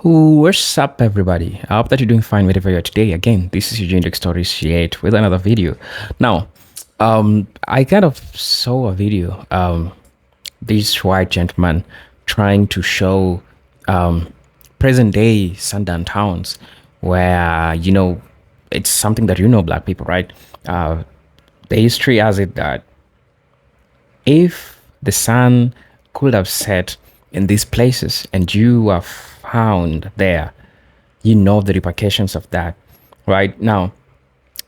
What's up, everybody? I hope that you're doing fine wherever you are today. Again, this is Eugene Stories yet with another video. Now, I kind of saw a video. This white gentleman trying to show present day sundown towns, where it's something that black people, right? The history has it that if the sun could have set in these places and you are found there, you know the repercussions of that. Right now,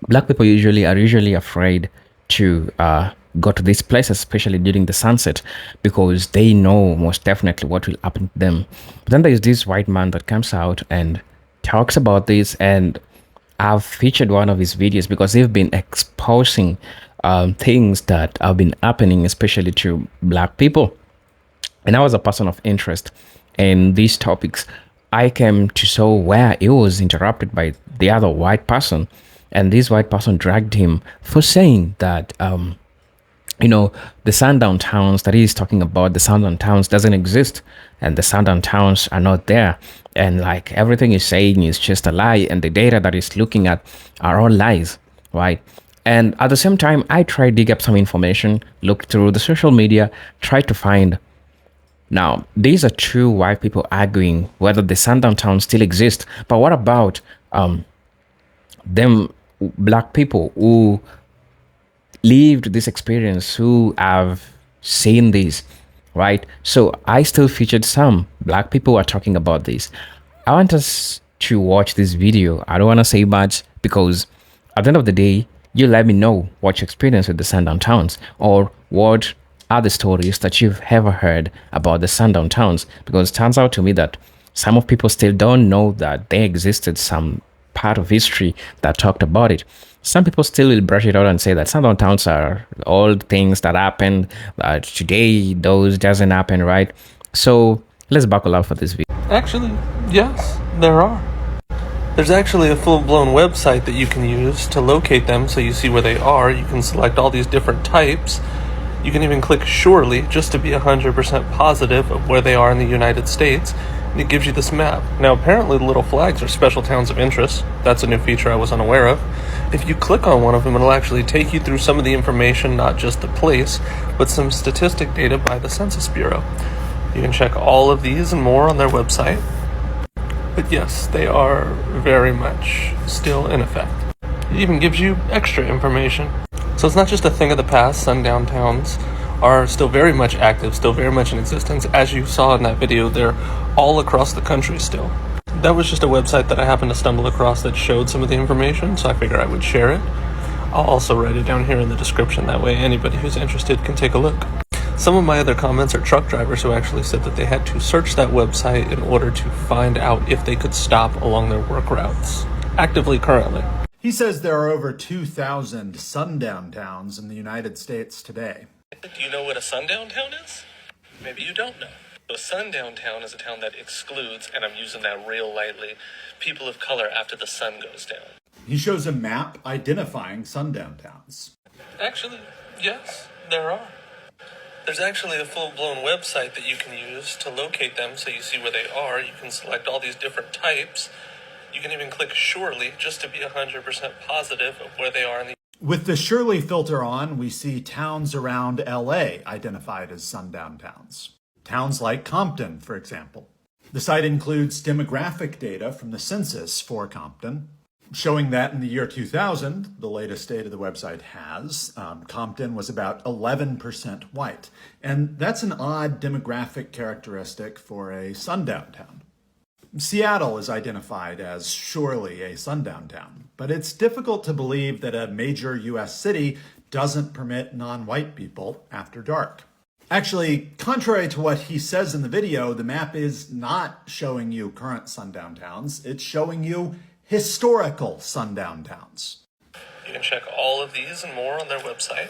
black people usually afraid to go to these places, especially during the sunset, because they know most definitely what will happen to them. But then there's this white man that comes out and talks about this, and I've featured one of his videos because they've been exposing things that have been happening, especially to black people. And I was a person of interest in these topics. I came to saw where he was interrupted by the other white person, and this white person dragged him for saying that the sundown towns that he's talking about, the sundown towns doesn't exist, and the sundown towns are not there, and like everything he's saying is just a lie, and the data that he's looking at are all lies, right? And at the same time, I tried dig up some information, looked through the social media, tried to find. Now, these are two white people arguing whether the sundown towns still exist, but what about them black people who lived this experience, who have seen this, right? So I still featured some black people who are talking about this. I want us to watch this video. I don't want to say much because at the end of the day, you let me know what your experience with the sundown towns, or what are the stories that you've ever heard about the sundown towns, because it turns out to me that some of people still don't know that there existed some part of history that talked about it. Some people still will brush it out and say that sundown towns are all things that happened, today those doesn't happen, right? So let's buckle up for this video. Actually, yes, there are. There's actually a full-blown website that you can use to locate them, so you see where they are. You can select all these different types. You can even click surely just to be 100% positive of where they are in the United States, and it gives you this map. Now, apparently the little flags are special towns of interest. That's a new feature I was unaware of. If you click on one of them, it'll actually take you through some of the information, not just the place, but some statistic data by the Census Bureau. You can check all of these and more on their website. But yes, they are very much still in effect. It even gives you extra information. So it's not just a thing of the past. Sundown towns are still very much active, still very much in existence. As you saw in that video, they're all across the country still. That was just a website that I happened to stumble across that showed some of the information, so I figured I would share it. I'll also write it down here in the description, that way anybody who's interested can take a look. Some of my other comments are truck drivers who actually said that they had to search that website in order to find out if they could stop along their work routes, actively currently. He says there are over 2,000 sundown towns in the United States today. Do you know what a sundown town is? Maybe you don't know. So a sundown town is a town that excludes, and I'm using that real lightly, people of color after the sun goes down. He shows a map identifying sundown towns. Actually, yes, there are. There's actually a full-blown website that you can use to locate them, so you see where they are. You can select all these different types. You can even click surely just to be 100% positive of where they are in the... With the surely filter on, we see towns around LA identified as sundown towns. Towns like Compton, for example. The site includes demographic data from the census for Compton, showing that in the year 2000, the latest data the website has, Compton was about 11% white. And that's an odd demographic characteristic for a sundown town. Seattle is identified as surely a sundown town, but it's difficult to believe that a major U.S. city doesn't permit non-white people after dark. Actually, contrary to what he says in the video, the map is not showing you current sundown towns. It's showing you historical sundown towns. You can check all of these and more on their website.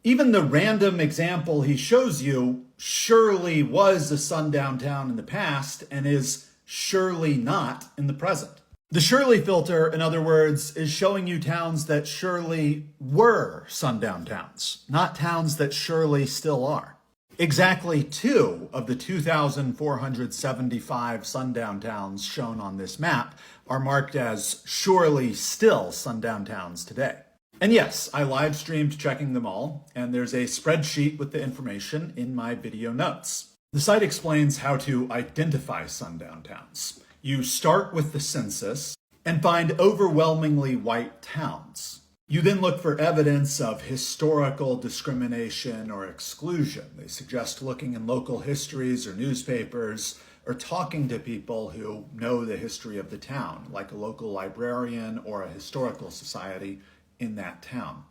Even the random example he shows you surely was a sundown town in the past and is surely not in the present. The surely filter, in other words, is showing you towns that surely were sundown towns, not towns that surely still are. Exactly 2 of the 2,475 sundown towns shown on this map are marked as surely still sundown towns today. And yes, I live streamed checking them all, and there's a spreadsheet with the information in my video notes. The site explains how to identify sundown towns. You start with the census and find overwhelmingly white towns. You then look for evidence of historical discrimination or exclusion. They suggest looking in local histories or newspapers or talking to people who know the history of the town, like a local librarian or a historical society in that town.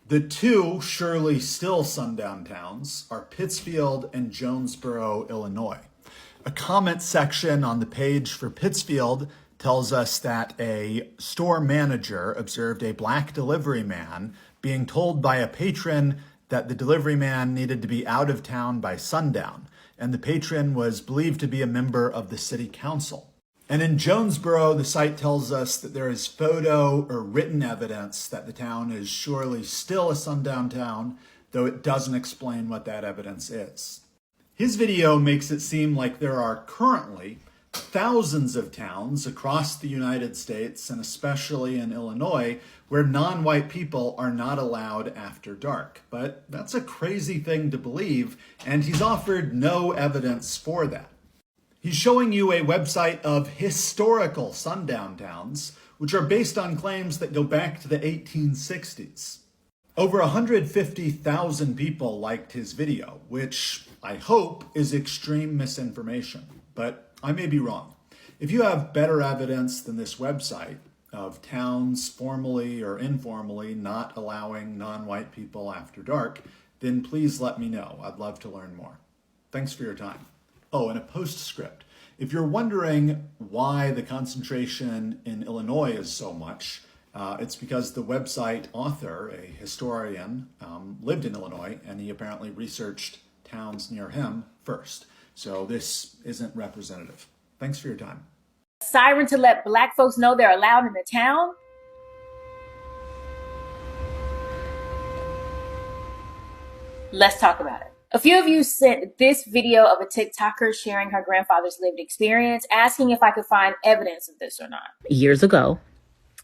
The 2 surely still sundown towns are Pittsfield and Jonesboro, Illinois. A comment section on the page for Pittsfield tells us that a store manager observed a black delivery man being told by a patron that the delivery man needed to be out of town by sundown, and the patron was believed to be a member of the city council. And in Jonesboro, the site tells us that there is photo or written evidence that the town is surely still a sundown town, though it doesn't explain what that evidence is. His video makes it seem like there are currently thousands of towns across the United States, and especially in Illinois, where non-white people are not allowed after dark. But that's a crazy thing to believe, and he's offered no evidence for that. He's showing you a website of historical sundown towns, which are based on claims that go back to the 1860s. Over 150,000 people liked his video, which I hope is extreme misinformation, but I may be wrong. If you have better evidence than this website of towns formally or informally not allowing non-white people after dark, then please let me know. I'd love to learn more. Thanks for your time. Oh, and a postscript. If you're wondering why the concentration in Illinois is so much, it's because the website author, a historian, lived in Illinois, and he apparently researched towns near him first. So this isn't representative. Thanks for your time. Siren to let black folks know they're allowed in the town? Let's talk about it. A few of you sent this video of a TikToker sharing her grandfather's lived experience, asking if I could find evidence of this or not. Years ago,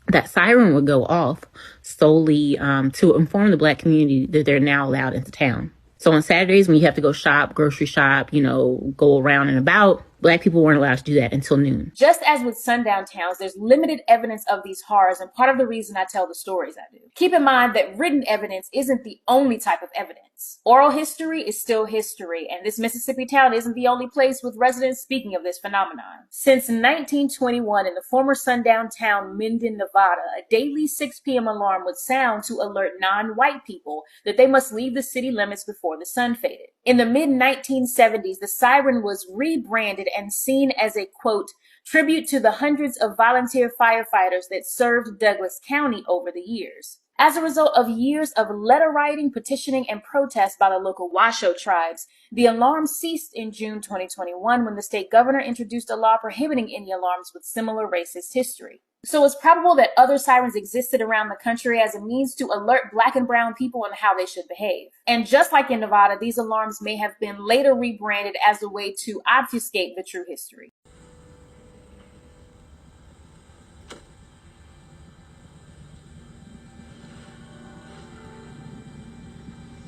that siren would go off solely to inform the black community that they're now allowed into town. So on Saturdays, when you have to go shop, grocery shop, go around and about, black people weren't allowed to do that until noon. Just as with sundown towns, there's limited evidence of these horrors, and part of the reason I tell the stories I do. Keep in mind that written evidence isn't the only type of evidence. Oral history is still history, and this Mississippi town isn't the only place with residents speaking of this phenomenon. Since 1921, in the former sundown town Minden, Nevada, a daily 6 p.m. alarm would sound to alert non-white people that they must leave the city limits before the sun faded. In the mid-1970s, the siren was rebranded and seen as a, quote, tribute to the hundreds of volunteer firefighters that served Douglas County over the years. As a result of years of letter writing, petitioning, and protest by the local Washoe tribes, the alarm ceased in June 2021 when the state governor introduced a law prohibiting any alarms with similar racist history. So it's probable that other sirens existed around the country as a means to alert black and brown people on how they should behave. And just like in Nevada, these alarms may have been later rebranded as a way to obfuscate the true history.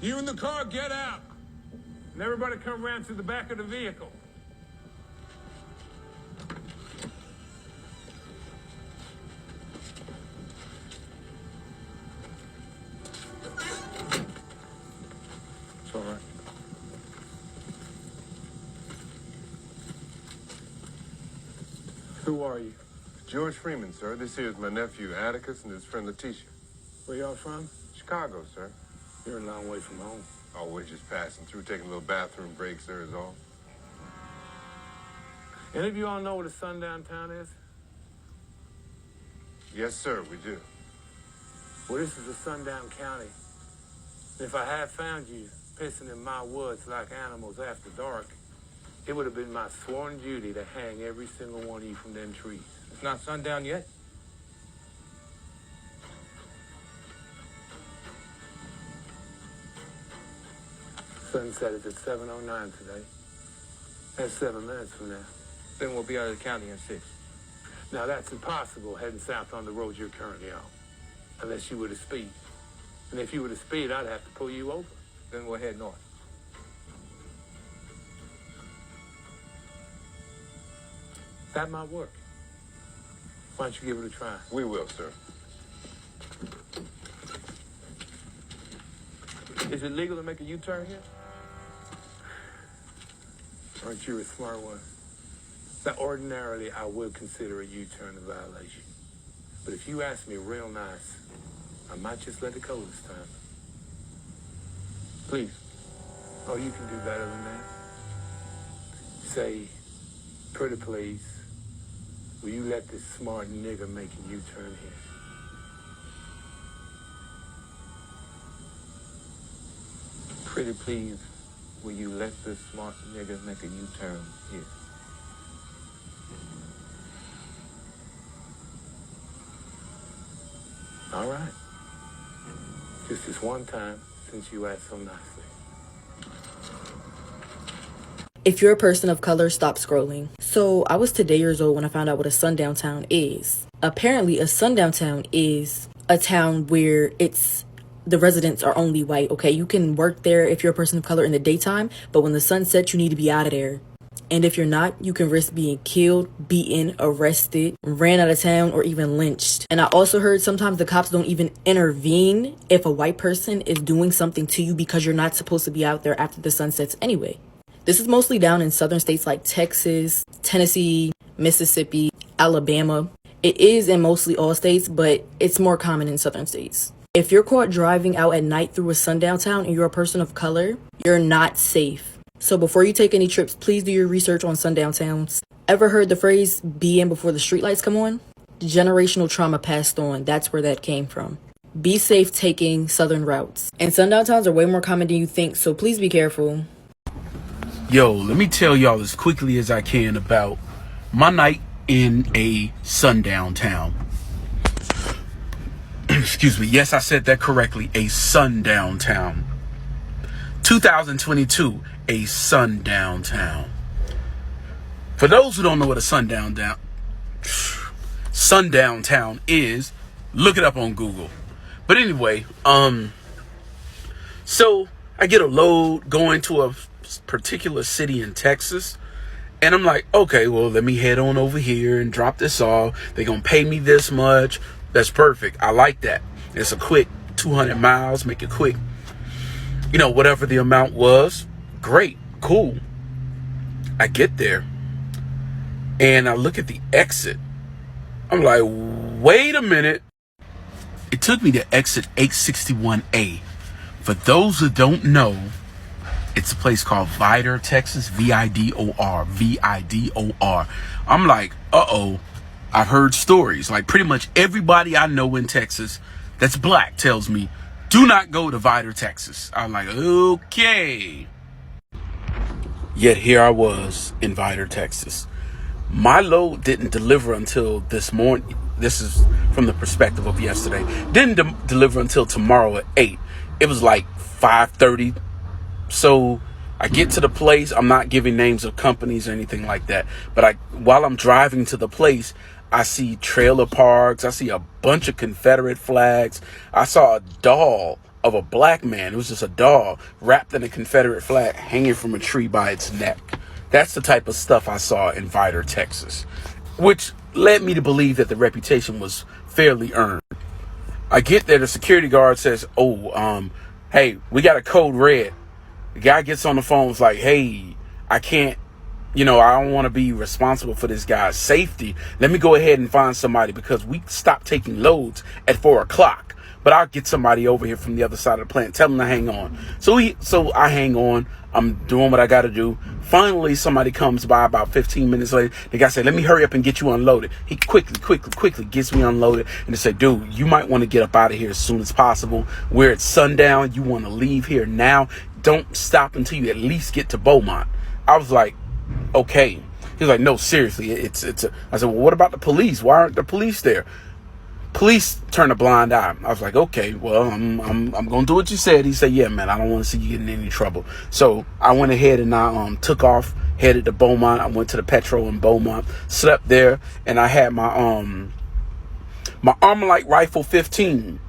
You in the car, get out. And everybody come around to the back of the vehicle. It's all right. Who are you? George Freeman, sir. This here is my nephew, Atticus, and his friend, Letitia. Where y'all from? Chicago, sir. You're a long way from home. Oh, we're just passing through, taking a little bathroom break, sir, is all. Any of you all know what a sundown town is? Yes, sir, we do. Well, this is a sundown county. If I had found you pissing in my woods like animals after dark, it would have been my sworn duty to hang every single one of you from them trees. It's not sundown yet. Sunset is at 7:09 today. That's 7 minutes from now. Then we'll be out of the county in 6. Now, that's impossible heading south on the road you're currently on, unless you were to speed. And if you were to speed, I'd have to pull you over. Then we'll head north. That might work. Why don't you give it a try? We will, sir. Is it legal to make a U-turn here? Aren't you a smart one? Now, ordinarily, I would consider a U-turn a violation. But if you ask me real nice, I might just let it go this time. Please. Oh, you can do better than that. Say, pretty please, will you let this smart nigger make a U-turn here? Pretty please, will you let this smart nigga make a U-turn here? All right. Just this one time, since you asked so nicely. If you're a person of color, stop scrolling. So I was today years old when I found out what a sundown town is. Apparently, a sundown town is a town where the residents are only white. Okay, you can work there if you're a person of color in the daytime, but when the sun sets, you need to be out of there. And if you're not, you can risk being killed, beaten, arrested, ran out of town, or even lynched. And I also heard sometimes the cops don't even intervene if a white person is doing something to you because you're not supposed to be out there after the sun sets anyway. This is mostly down in southern states like Texas, Tennessee, Mississippi, Alabama. It is in mostly all states, but it's more common in southern states. If you're caught driving out at night through a sundown town and you're a person of color, you're not safe. So before you take any trips, please do your research on sundown towns. Ever heard the phrase, be in before the streetlights come on? Generational trauma passed on. That's where that came from. Be safe taking southern routes. And sundown towns are way more common than you think, so please be careful. Yo, let me tell y'all as quickly as I can about my night in a sundown town. Excuse me. Yes, I said that correctly. A sundown town. 2022, a sundown town. For those who don't know what a sundown town is, look it up on Google. But anyway, so I get a load going to a particular city in Texas, and I'm like, okay, well, let me head on over here and drop this off. They're gonna pay me this much. That's perfect. I like that. It's a quick 200 miles, make it quick. You know, whatever the amount was, great, cool. I get there and I look at the exit. I'm like, wait a minute. It took me to exit 861A. For those who don't know, it's a place called Vidor, Texas, Vidor, Vidor. I'm like, uh-oh, I've heard stories. Like pretty much everybody I know in Texas that's black tells me, do not go to Vidor, Texas. I'm like, okay. Yet here I was in Vidor, Texas. My load didn't deliver until this morning. This is from the perspective of yesterday. Didn't deliver until tomorrow at 8. It was like 5:30. So I get to the place. I'm not giving names of companies or anything like that. But while I'm driving to the place, I see trailer parks. I see a bunch of Confederate flags. I saw a doll of a black man. It was just a doll wrapped in a Confederate flag hanging from a tree by its neck. That's the type of stuff I saw in Vidor, Texas, which led me to believe that the reputation was fairly earned. I get there. The security guard says, hey, we got a code red. The guy gets on the phone, is like, hey, I can't, I don't want to be responsible for this guy's safety. Let me go ahead and find somebody because we stopped taking loads at 4 o'clock. But I'll get somebody over here from the other side of the plant. Tell them to hang on. So I hang on. I'm doing what I got to do. Finally, somebody comes by about 15 minutes later. The guy said, let me hurry up and get you unloaded. He quickly gets me unloaded. And they said, dude, you might want to get up out of here as soon as possible. We're at sundown. You want to leave here now. Don't stop until you at least get to Beaumont. I was like, okay. He was like, no, seriously. I said, well, what about the police? Why aren't the police there? Police turned a blind eye. I was like, okay, well, I'm gonna do what you said. He said, yeah, man, I don't want to see you getting in any trouble. So I went ahead and I took off, headed to Beaumont. I went to the Petro in Beaumont, slept there, and I had my my Armalite Rifle 15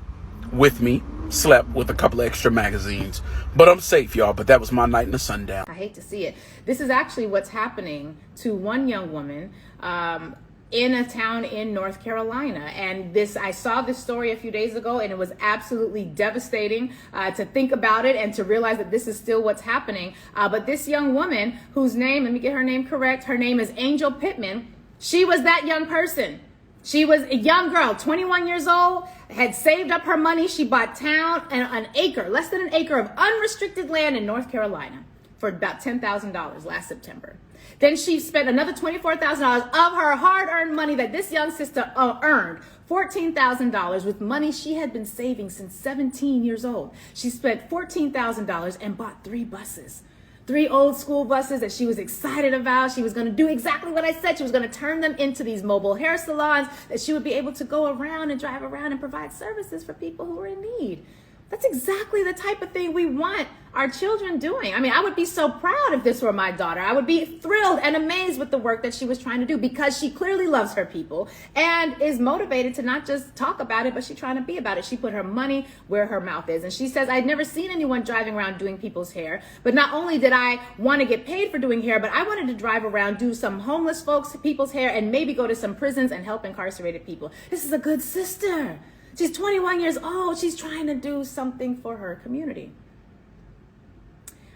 with me. Slept with a couple of extra magazines, but I'm safe, y'all. But that was my night in the Sundown. I hate to see it. This is actually what's happening to one young woman in a town in North Carolina. And I saw this story a few days ago, and it was absolutely devastating to think about it and to realize that this is still what's happening. But this young woman, whose name, let me get her name correct, her name is Angel Pitman. She was that young person. She was a young girl, 21 years old, had saved up her money. She bought an acre, less than an acre of unrestricted land in North Carolina for about $10,000 last September. Then she spent another $24,000 of her hard-earned money that this young sister earned, $14,000 with money she had been saving since 17 years old. She spent $14,000 and bought 3 buses. 3 old school buses that she was excited about. She was going to do exactly what I said. She was going to turn them into these mobile hair salons that she would be able to go around and drive around and provide services for people who are in need. That's exactly the type of thing we want our children doing. I mean, I would be so proud if this were my daughter. I would be thrilled and amazed with the work that she was trying to do, because she clearly loves her people and is motivated to not just talk about it, but she's trying to be about it. She put her money where her mouth is. And she says, I'd never seen anyone driving around doing people's hair. But not only did I want to get paid for doing hair, but I wanted to drive around, do some homeless people's hair, and maybe go to some prisons and help incarcerated people. This is a good sister. She's 21 years old. She's trying to do something for her community.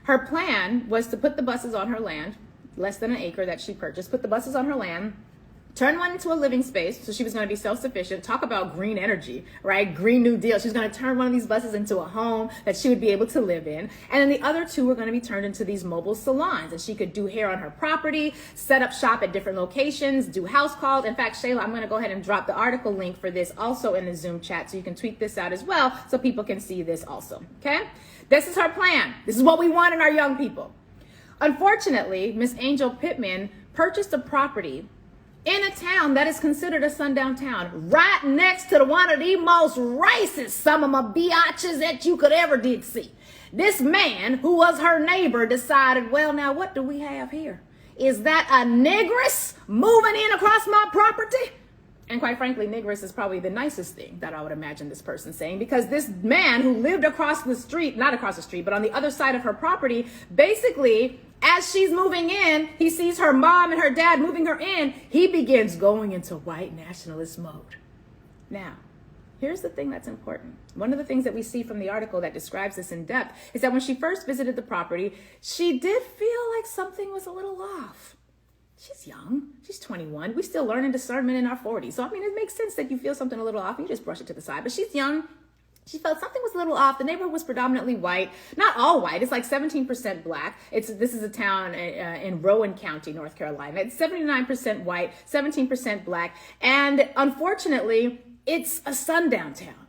Her plan was to put the buses on her land, less than an acre that she purchased, put the buses on her land, turn one into a living space, so she was going to be self-sufficient. Talk about green energy, right? Green New Deal. She was going to turn one of these buses into a home that she would be able to live in. And then the other 2 were going to be turned into these mobile salons, and she could do hair on her property, set up shop at different locations, do house calls. In fact, Shayla, I'm going to go ahead and drop the article link for this also in the Zoom chat, so you can tweet this out as well so people can see this also, okay? This is her plan. This is what we want in our young people. Unfortunately, Miss Angel Pitman purchased a property in a town that is considered a sundown town, right next to one of the most racist some of my biatches that you could ever did see. This man, who was her neighbor, decided, well, now what do we have here? Is that a negress moving in across my property? And quite frankly, negress is probably the nicest thing that I would imagine this person saying, because this man who lived across the street, not across the street, but on the other side of her property, basically, as she's moving in, he sees her mom and her dad moving her in. He begins going into white nationalist mode. Now, here's the thing that's important. One of the things that we see from the article that describes this in depth is that when she first visited the property, she did feel like something was a little off. She's young. She's 21. We still learning discernment in our 40s. So, I mean, it makes sense that you feel something a little off. You just brush it to the side. But she's young. She felt something was a little off. The neighborhood was predominantly white. Not all white. It's like 17% black. This is a town in Rowan County, North Carolina. It's 79% white, 17% black. And unfortunately, it's a sundown town.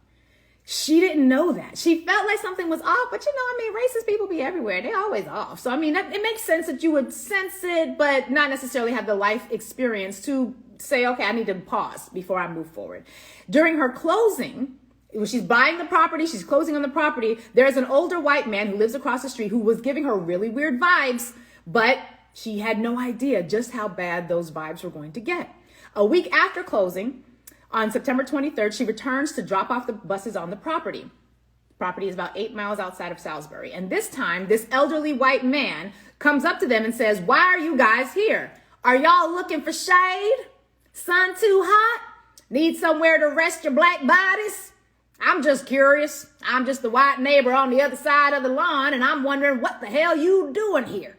She didn't know that. She felt like something was off, but racist people be everywhere. They're always off. So, it makes sense that you would sense it, but not necessarily have the life experience to say, okay, I need to pause before I move forward. During her closing, when she's buying the property, she's closing on the property, there's an older white man who lives across the street who was giving her really weird vibes, but she had no idea just how bad those vibes were going to get. A week after closing, on September 23rd, she returns to drop off the buses on the property. The property is about 8 miles outside of Salisbury. And this time, this elderly white man comes up to them and says, why are you guys here? Are y'all looking for shade? Sun too hot? Need somewhere to rest your black bodies? I'm just curious. I'm just the white neighbor on the other side of the lawn, and I'm wondering what the hell you doing here.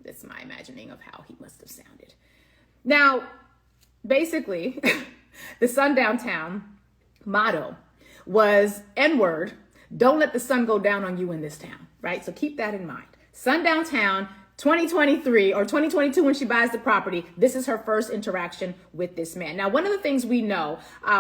That's my imagining of how he must have sounded. Now, basically, the Sundown Town motto was N-word, don't let the sun go down on you in this town, right? So keep that in mind. Sundown Town, 2023 or 2022, when she buys the property, this is her first interaction with this man. Now, one of the things we know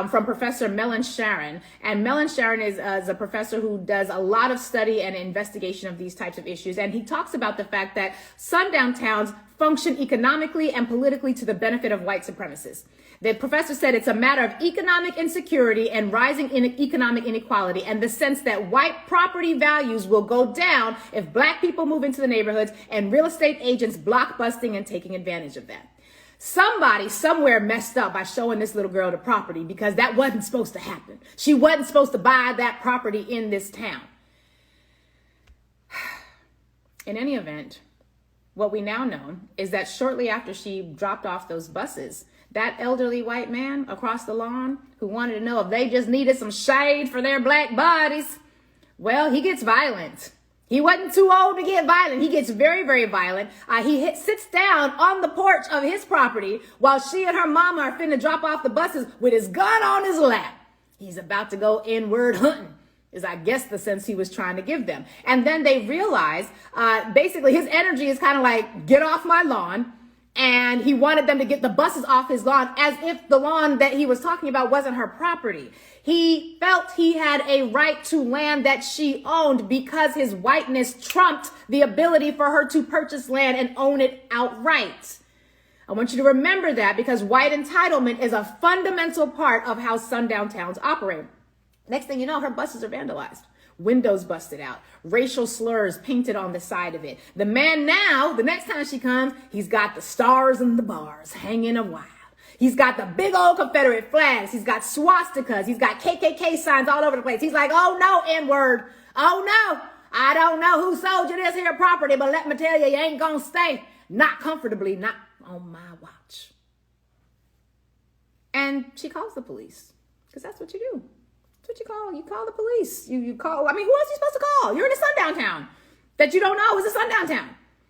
from Professor Melon Sharon, and Melon Sharon is a professor who does a lot of study and investigation of these types of issues, and he talks about the fact that sundown towns function economically and politically to the benefit of white supremacists. The professor said it's a matter of economic insecurity and rising economic inequality, and the sense that white property values will go down if black people move into the neighborhoods and real estate agents blockbusting and taking advantage of that. Somebody somewhere messed up by showing this little girl the property, because that wasn't supposed to happen. She wasn't supposed to buy that property in this town. In any event, what we now know is that shortly after she dropped off those buses, that elderly white man across the lawn who wanted to know if they just needed some shade for their black bodies, well, he gets violent. He wasn't too old to get violent. He gets very, very violent. He sits down on the porch of his property while she and her mama are finna drop off the buses with his gun on his lap. He's about to go inward hunting, is I guess the sense he was trying to give them. And then they realize, basically his energy is kind of like, get off my lawn. And he wanted them to get the buses off his lawn, as if the lawn that he was talking about wasn't her property. He felt he had a right to land that she owned because his whiteness trumped the ability for her to purchase land and own it outright. I want you to remember that, because white entitlement is a fundamental part of how sundown towns operate. Next thing you know, her buses are vandalized. Windows busted out, racial slurs painted on the side of it. The man now, the next time she comes, he's got the stars and the bars hanging a while. He's got the big old Confederate flags. He's got swastikas. He's got KKK signs all over the place. He's like, oh no, N-word. Oh no, I don't know who sold you this here property, but let me tell you, you ain't gonna stay. Not comfortably, not on my watch. And she calls the police, because that's what you do. What you call the police. You call, I mean, who else are you supposed to call? You're in a sundown town that you don't know is a sundown town.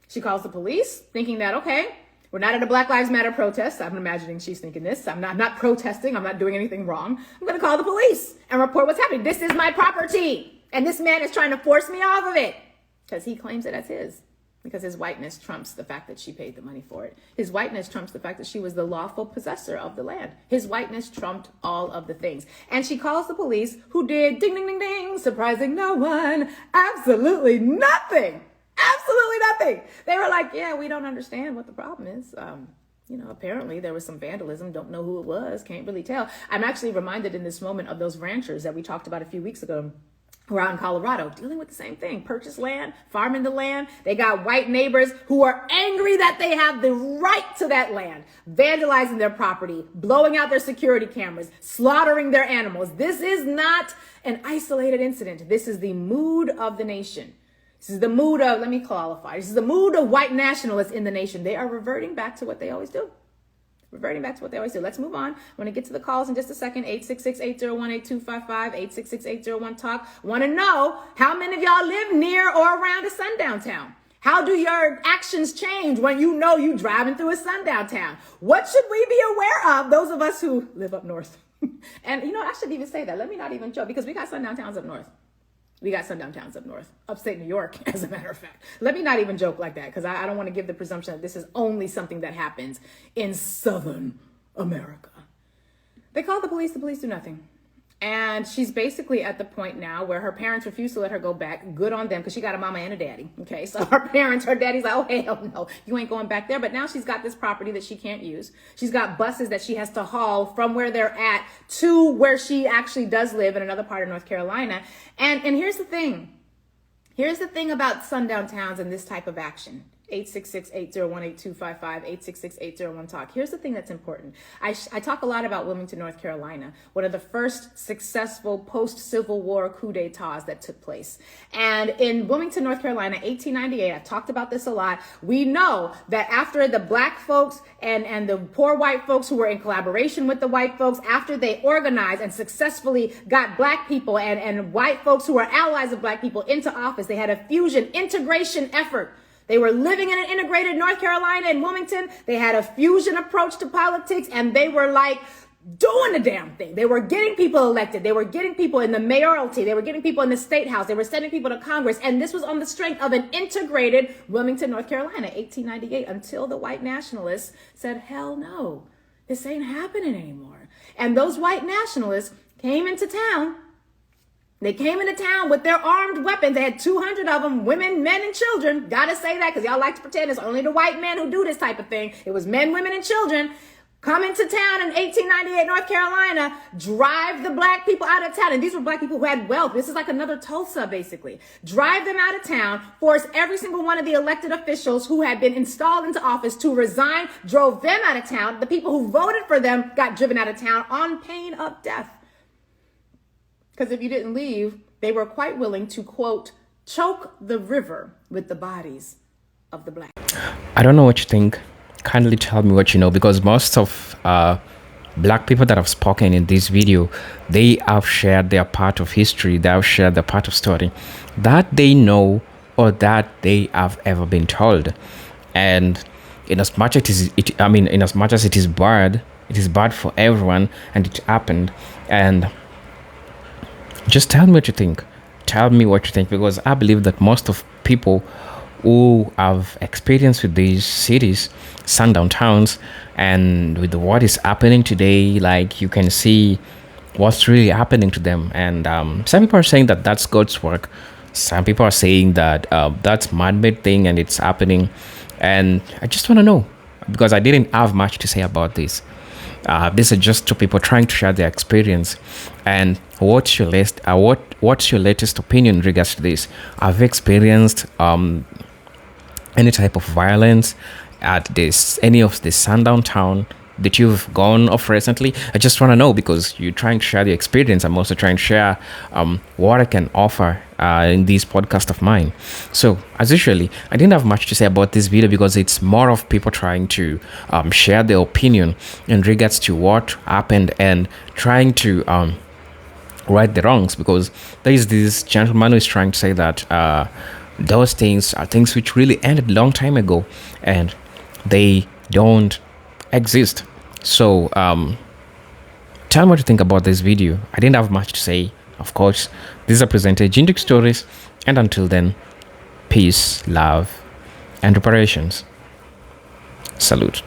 She calls the police thinking that, okay, we're not at a Black Lives Matter protest. I'm imagining she's thinking this. I'm not protesting. I'm not doing anything wrong. I'm going to call the police and report what's happening. This is my property. And this man is trying to force me off of it because he claims it as his. Because his whiteness trumps the fact that she paid the money for it. His whiteness trumps the fact that she was the lawful possessor of the land. His whiteness trumped all of the things. And she calls the police, who did ding, ding, ding, ding, surprising no one, absolutely nothing. Absolutely nothing. They were like, yeah, we don't understand what the problem is. Apparently there was some vandalism. Don't know who it was. Can't really tell. I'm actually reminded in this moment of those ranchers that we talked about a few weeks ago, who are out in Colorado, dealing with the same thing. Purchase land, farming the land. They got white neighbors who are angry that they have the right to that land, vandalizing their property, blowing out their security cameras, slaughtering their animals. This is not an isolated incident. This is the mood of the nation. This is the mood of, let me qualify, this is the mood of white nationalists in the nation. They are reverting back to what they always do. Let's move on. I want to get to the calls in just a second. 866-801-8255, 866-801-TALK. Want to know how many of y'all live near or around a sundown town? How do your actions change when you know you driving through a sundown town? What should we be aware of, those of us who live up north? And I shouldn't even say that. Let me not even joke, because we got sundown towns up north. We got sundown towns up north, upstate New York, as a matter of fact. Let me not even joke like that, because I don't want to give the presumption that this is only something that happens in Southern America. They call the police do nothing. And she's basically at the point now where her parents refuse to let her go back. Good on them, because she got a mama and a daddy. Okay, so her daddy's like, oh, hell no, you ain't going back there. But now she's got this property that she can't use. She's got buses that she has to haul from where they're at to where she actually does live in another part of North Carolina. And here's the thing. Here's the thing about sundown towns and this type of action. 866-801-8255, 866-801-TALK. Here's the thing that's important. I talk a lot about Wilmington, North Carolina, one of the first successful post-Civil War coup d'etats that took place. And in Wilmington, North Carolina, 1898, I've talked about this a lot. We know that after the black folks and the poor white folks who were in collaboration with the white folks, after they organized and successfully got black people and white folks who were allies of black people into office, they had a fusion integration effort. They were living in an integrated North Carolina and Wilmington. They had a fusion approach to politics, and they were like doing the damn thing. They were getting people elected. They were getting people in the mayoralty. They were getting people in the state house. They were sending people to Congress. And this was on the strength of an integrated Wilmington, North Carolina, 1898, until the white nationalists said, hell no, this ain't happening anymore. And those white nationalists came into town They came into town with their armed weapons. They had 200 of them, women, men, and children. Gotta say that because y'all like to pretend it's only the white men who do this type of thing. It was men, women, and children. Come into town in 1898, North Carolina, drive the black people out of town. And these were black people who had wealth. This is like another Tulsa, basically. Drive them out of town, force every single one of the elected officials who had been installed into office to resign, drove them out of town. The people who voted for them got driven out of town on pain of death. Because if you didn't leave, they were quite willing to, quote, choke the river with the bodies of the black. I don't know what you think. Kindly tell me what you know, because most of black people that have spoken in this video, they have shared their part of history, they have shared their part of story that they know or that they have ever been told. And in as much as it is bad for everyone, and it happened. And just tell me what you think. Tell me what you think, because I believe that most of people who have experience with these cities, sundown towns, and with what is happening today, like you can see what's really happening to them. And some people are saying that that's God's work. Some people are saying that that's man-made thing and it's happening. And I just want to know, because I didn't have much to say about this. These are just two people trying to share their experience. And what's your latest opinion in regards to this? Have you experienced any type of violence at any of the sundown town that you've gone off recently? I just want to know, because you're trying to share the experience. I'm also trying to share what I can offer in this podcast of mine. So as usually, I didn't have much to say about this video, because it's more of people trying to share their opinion in regards to what happened and trying to right the wrongs, because there is this gentleman who is trying to say that those things are things which really ended a long time ago and they don't exist. So tell me what you think about this video. I didn't have much to say, of course. These are presented Generic Stories, and until then, peace, love, and reparations. Salute.